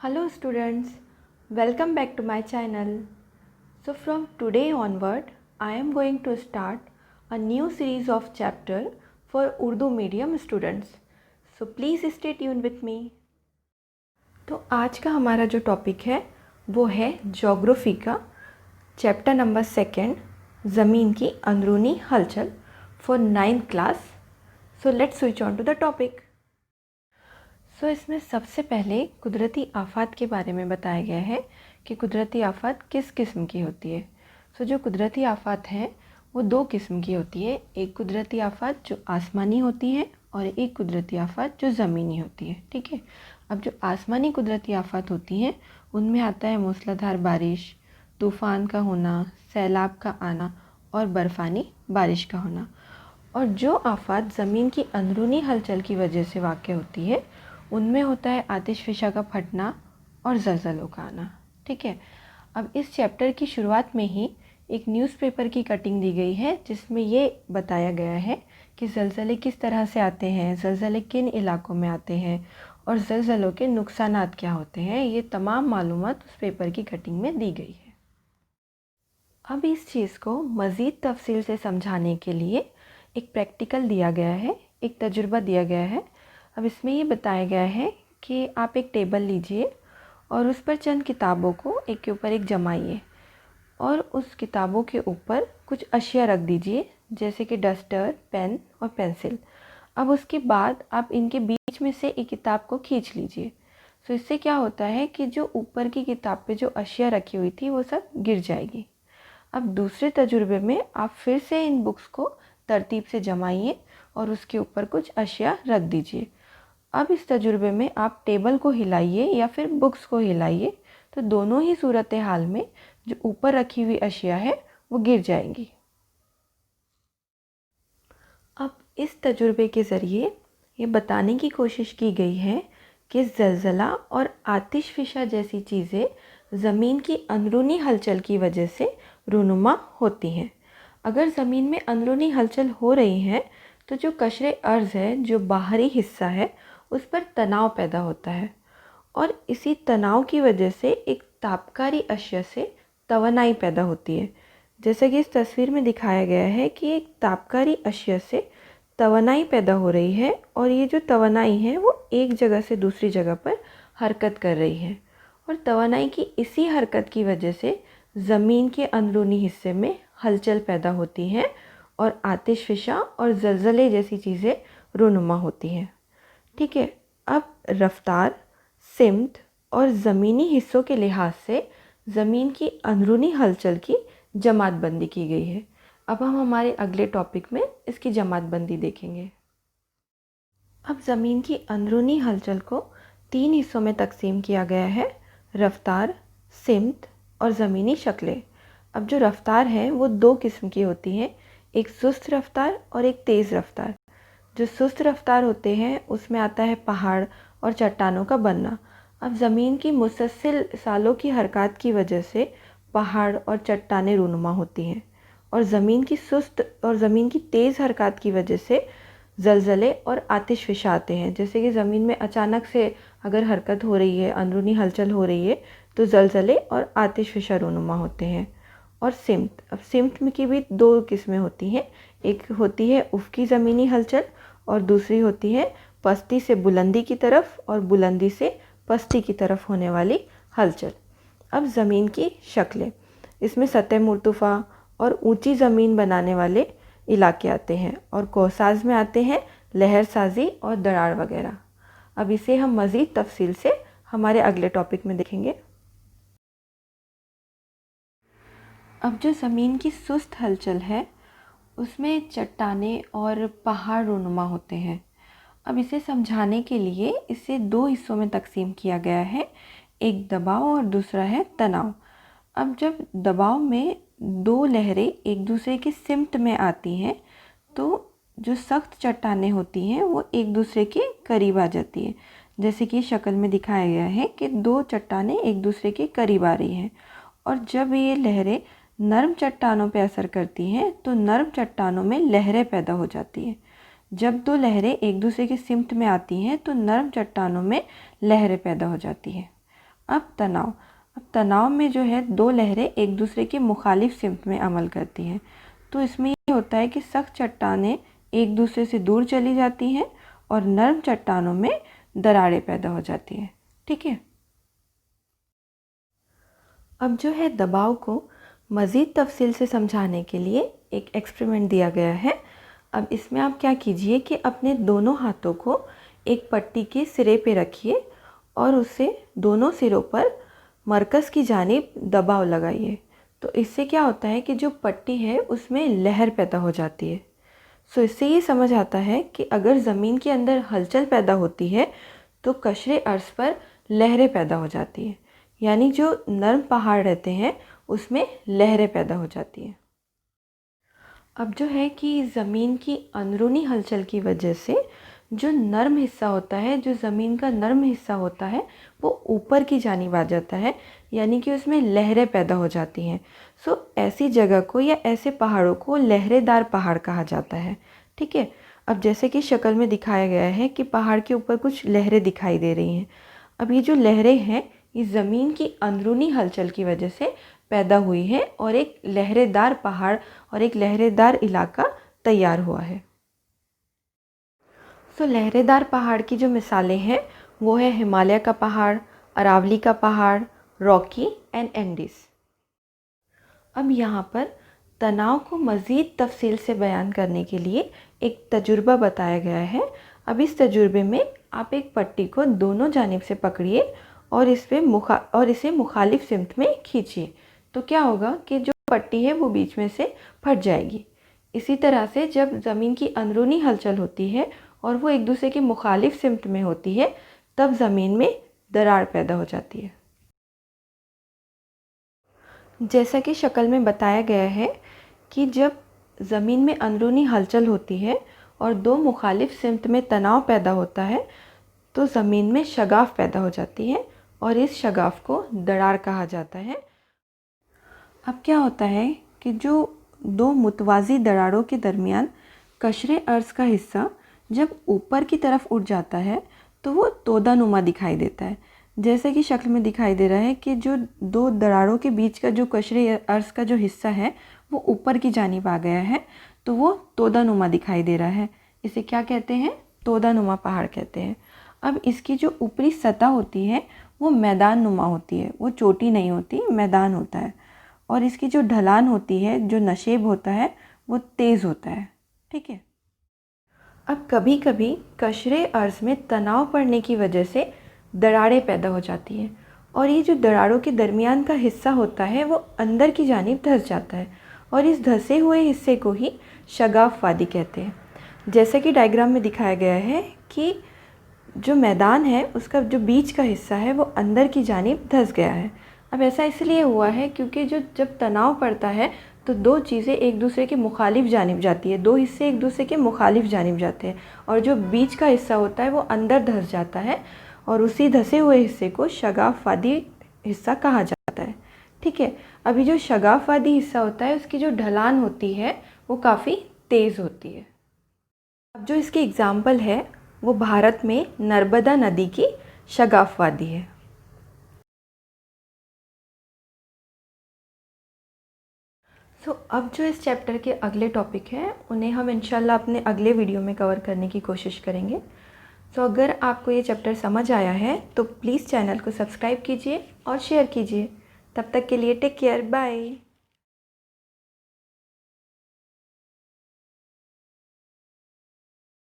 Hello students, welcome back to my channel. So from today onward, I am going to start a new series of chapter for Urdu medium students. So please stay tuned with me. तो आज का हमारा जो topic है वो है geography का chapter number 2 ज़मीन की अंदरूनी हलचल for 9th class. So let's switch on to the topic. So इसमें सबसे पहले कुदरती आफ़ात के बारे में बताया गया है कि कुदरती आफ़ात किस किस्म की होती है. सो जो कुदरती आफ़ात हैं वो दो किस्म की होती है. एक कुदरती आफ़ात जो आसमानी होती है और एक कुदरती आफ़ात जो ज़मीनी होती है. ठीक है. अब जो आसमानी कुदरती आफ़ात होती हैं उनमें आता है मूसलाधार बारिश, तूफ़ान का होना, सैलाब का आना और बर्फ़ानी बारिश का होना. और जो आफ़ात ज़मीन की अंदरूनी हलचल की वजह से वाक़ होती है उनमें होता है आतिशफ़िशा का फटना और ज़लज़लों का आना. ठीक है. अब इस चैप्टर की शुरुआत में ही एक न्यूज़पेपर की कटिंग दी गई है जिसमें ये बताया गया है कि ज़लज़ले किस तरह से आते हैं, ज़लज़ले किन इलाकों में आते हैं और ज़लज़लों के नुकसानात क्या होते हैं. ये तमाम मालूमात उस पेपर की कटिंग में दी गई है. अब इस चीज़ को मज़ीद तफसील से समझाने के लिए एक प्रैक्टिकल दिया गया है, एक तजुर्बा दिया गया है. अब इसमें ये बताया गया है कि आप एक टेबल लीजिए और उस पर चंद किताबों को एक के ऊपर एक जमाइए और उस किताबों के ऊपर कुछ अशिया रख दीजिए जैसे कि डस्टर, पेन और पेंसिल. अब उसके बाद आप इनके बीच में से एक किताब को खींच लीजिए. तो इससे क्या होता है कि जो ऊपर की किताब पे जो अशिया रखी हुई थी वो सब गिर जाएगी. अब दूसरे तजुर्बे में आप फिर से इन बुक्स को तरतीब से जमाइए और उसके ऊपर कुछ अशिया रख दीजिए. अब इस तजुर्बे में आप टेबल को हिलाइए या फिर बुक्स को हिलाइए तो दोनों ही सूरत हाल में जो ऊपर रखी हुई अशिया है वो गिर जाएंगी. अब इस तजुर्बे के ज़रिए ये बताने की कोशिश की गई है कि ज़लज़ला और आतिशफ़िशा जैसी चीज़ें ज़मीन की अंदरूनी हलचल की वजह से रूनुमा होती हैं. अगर ज़मीन में अंदरूनी हलचल हो रही है तो जो कशरे अर्ज़ है, जो बाहरी हिस्सा है, उस पर तनाव पैदा होता है और इसी तनाव की वजह से एक तापकारी अशिया से तवानाई पैदा होती है. जैसा कि इस तस्वीर में दिखाया गया है कि एक तापकारी अशिया से तवानाई पैदा हो रही है और ये जो तवानाई है वो एक जगह से दूसरी जगह पर हरकत कर रही है और तवानाई की इसी हरकत की वजह से ज़मीन के अंदरूनी हिस्से में हलचल पैदा होती है और आतिशफ़िशा और ज़लज़ले जैसी चीज़ें रूनुमा होती हैं. ठीक है. अब रफ्तार, सिमत और ज़मीनी हिस्सों के लिहाज से ज़मीन की अंदरूनी हलचल की जमात बंदी की गई है. अब हम हमारे अगले टॉपिक में इसकी जमात बंदी देखेंगे. अब ज़मीन की अंदरूनी हलचल को 3 हिस्सों में तकसीम किया गया है: रफ्तार, सिमत और ज़मीनी शक्लें. अब जो रफ्तार है वो दो किस्म की होती हैं, एक सुस्त रफ्तार और एक तेज़ रफ्तार. जो सुस्त रफ्तार होते हैं उसमें आता है पहाड़ और चट्टानों का बनना. अब ज़मीन की मुसलसल सालों की हरकत की वजह से पहाड़ और चट्टानें रूनुमा होती हैं और ज़मीन की सुस्त और ज़मीन की तेज़ हरकत की वजह से ज़लज़ले और आतिशफ़िशा आते हैं. जैसे कि ज़मीन में अचानक से अगर हरकत हो रही है, अंदरूनी हलचल हो रही है तो ज़लज़ले और आतिशफ़िशा रूनुमा होते हैं. और सिमत, अब सिमत में की भी दो किस्में होती हैं. एक होती है उफ़क़ी ज़मीनी हलचल और दूसरी होती है पस्ती से बुलंदी की तरफ और बुलंदी से पस्ती की तरफ होने वाली हलचल. अब ज़मीन की शक्लें, इसमें सतह मुर्तफ़ा और ऊंची ज़मीन बनाने वाले इलाके आते हैं और कोसाज में आते हैं लहरसाजी और दरार वगैरह. अब इसे हम मज़ीद तफसील से हमारे अगले टॉपिक में देखेंगे. अब जो ज़मीन की सुस्त हलचल है उसमें चट्टानें और पहाड़ रूनुमा होते हैं. अब इसे समझाने के लिए इसे दो हिस्सों में तकसीम किया गया है, एक दबाव और दूसरा है तनाव. अब जब दबाव में दो लहरें एक दूसरे की सिमत में आती हैं तो जो सख्त चट्टानें होती हैं वो एक दूसरे के करीब आ जाती हैं. जैसे कि शक्ल में दिखाया गया है कि दो चट्टानें एक दूसरे के करीब आ रही हैं और जब ये लहरें नरम चट्टानों पर असर करती हैं तो नरम चट्टानों में लहरें पैदा हो जाती हैं. जब दो लहरें एक दूसरे की सिमत में आती हैं तो नरम चट्टानों में लहरें पैदा हो जाती हैं. अब तनाव में जो है दो लहरें एक दूसरे के मुखालिफ सिमत में अमल करती हैं। तो इसमें ये होता है कि सख्त चट्टानें एक दूसरे से दूर चली जाती हैं और नरम चट्टानों में दरारें पैदा हो जाती हैं। ठीक है। अब जो है दबाव को मज़ीद तफसील से समझाने के लिए एक एक्सपेरिमेंट दिया गया है। अब इसमें आप क्या कीजिए कि अपने दोनों हाथों को एक पट्टी के सिरे पे रखिए और उससे दोनों सिरों पर मरकज़ की जानिब दबाव लगाइए। तो इससे क्या होता है कि जो पट्टी है उसमें लहर पैदा हो जाती है। सो इससे ये समझ आता है कि अगर ज़मीन के अंदर हलचल पैदा होती है तो कशरे अर्ज़ पर लहरें पैदा हो जाती हैं, यानी जो नरम पहाड़ रहते हैं उसमें लहरें पैदा हो जाती हैं। अब जो है कि ज़मीन की अंदरूनी हलचल की वजह से जो नरम हिस्सा होता है, जो ज़मीन का नरम हिस्सा होता है वो ऊपर की जानिब आ जाता है, यानी कि उसमें लहरें पैदा हो जाती हैं। सो ऐसी जगह को या ऐसे पहाड़ों को लहरेदार पहाड़ कहा जाता है। ठीक है। अब जैसे कि शक्ल में दिखाया गया है कि पहाड़ के ऊपर कुछ लहरें दिखाई दे रही हैं। अब ये जो लहरें हैं ये ज़मीन की अंदरूनी हलचल की वजह से पैदा हुई है और एक लहरेदार पहाड़ और एक लहरेदार इलाका तैयार हुआ है। सो लहरेदार पहाड़ की जो मिसालें हैं वो है हिमालय का पहाड़, अरावली का पहाड़, रॉकी एंड एंडीज़। अब यहाँ पर तनाव को मज़ीद तफसील से बयान करने के लिए एक तजुर्बा बताया गया है। अब इस तजुर्बे में आप एक पट्टी को दोनों जानिब से पकड़िए और इसे मुखालिफ सिमत में खींचिए। तो क्या होगा कि जो पट्टी है वो बीच में से फट जाएगी। इसी तरह से जब ज़मीन की अंदरूनी हलचल होती है और वो एक दूसरे के मुखालिफ सिमत में होती है तब ज़मीन में दरार पैदा हो जाती है। जैसा कि शक्ल में बताया गया है कि जब ज़मीन में अंदरूनी हलचल होती है और दो मुखालिफ सिमत में तनाव पैदा होता है तो ज़मीन में शगाफ पैदा हो जाती है और इस शगाफ को दरार कहा जाता है। अब क्या होता है कि जो दो मुतवाज़ी दरारों के दरमियान कशरे अर्ज़ का हिस्सा जब ऊपर की तरफ उठ जाता है तो वो तोदानुमा दिखाई देता है। जैसे कि शक्ल में दिखाई दे रहा है कि जो दो दरारों के बीच का जो कशरे अर्ज़ का जो हिस्सा है वो ऊपर की जानिब आ गया है, तो वो तोदानुमा दिखाई दे रहा है। इसे क्या कहते हैं? तोदानुमा पहाड़ कहते हैं। अब इसकी जो ऊपरी सतह होती है वो मैदान नुमा होती है, वो चोटी नहीं होती, मैदान होता है। और इसकी जो ढलान होती है, जो नशेब होता है, वो तेज़ होता है। ठीक है। अब कभी कभी कशरे अर्ज़ में तनाव पड़ने की वजह से दरारें पैदा हो जाती हैं और ये जो दरारों के दरमियान का हिस्सा होता है वो अंदर की जानिब धंस जाता है और इस धंसे हुए हिस्से को ही शगाफ वादी कहते हैं। जैसे कि डायग्राम में दिखाया गया है कि जो मैदान है उसका जो बीच का हिस्सा है वो अंदर की जानिब धंस गया है। अब ऐसा इसलिए हुआ है क्योंकि जब तनाव पड़ता है तो दो चीज़ें एक दूसरे के मुखालिफ जानिब जाती है, दो हिस्से एक दूसरे के मुखालिफ जानिब जाते हैं और जो बीच का हिस्सा होता है वो अंदर धंस जाता है और उसी धंसे हुए हिस्से को शगाफवादी हिस्सा कहा जाता है। ठीक है। अभी जो शगाफवादी हिस्सा होता है उसकी जो ढलान होती है वो काफ़ी तेज़ होती है। अब जो इसकी एग्ज़ाम्पल है वो भारत में नर्मदा नदी की शगाफवादी है। अब जो इस चैप्टर के अगले टॉपिक हैं उन्हें हम इंशाल्लाह अपने अगले वीडियो में कवर करने की कोशिश करेंगे। अगर आपको ये चैप्टर समझ आया है तो प्लीज़ चैनल को सब्सक्राइब कीजिए और शेयर कीजिए। तब तक के लिए टेक केयर, बाय।